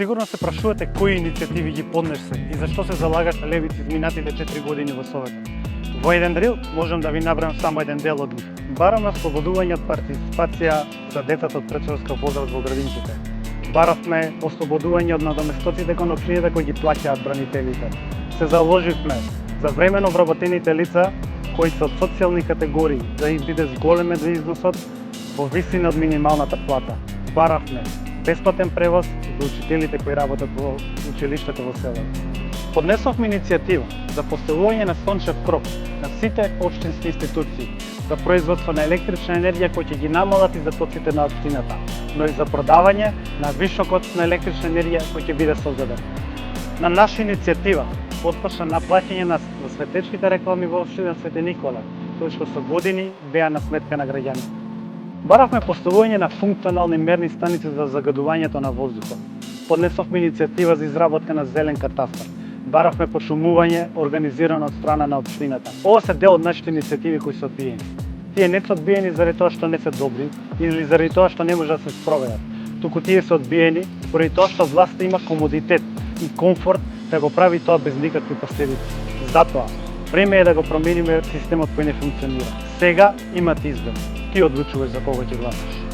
Сигурно се прашувате кои иницијативи ги поднесе и зашто се залагаш левици изминатите 4 години во Советот. Во еден рил можам да ви набрам само еден дел од нив. Бараме ослободување од партиципација за децата од претшколска возраст во градинките. Баравме ослободување од надоместоците кон општините кои ги плаќаат бранителите. Се заложивме за времено вработените лица кои се од социјални категории да им биде зголемен износот во висина од минималната плата. Баравме бесплатен превоз за учителите кои работат во училиштето во селото. Поднесовме иницијатива за поставување на сончев кроп на сите општински институции за производство на електрична енергија кои ќе ги намалат издатоците на општината, но и за продавање на високот на електрична енергија кој ќе биде создаден. На наша иницијатива потпочна наплаќање на светечките реклами во општина Свети Никола, кои што со години беа на сметка на граѓаните. Баравме поставување на функционални мерни станици за загадувањето на воздухот. Поднесовме иницијатива за изработка на зелен катастар. Баравме пошумување организирано од страна на општината. Ова се дел од нашите иницијативи кои се одбиени. Тие не се одбиени заради тоа што не се добри или заради тоа што не може да се спроведат. Туку тие се одбиени поради тоа што власта има комодитет и комфорт да го прави тоа без никакви последици. Затоа, време е да го промениме системот кој не функционира. Сега имате избор. Ти одлучуваш за кого ќе гласаш.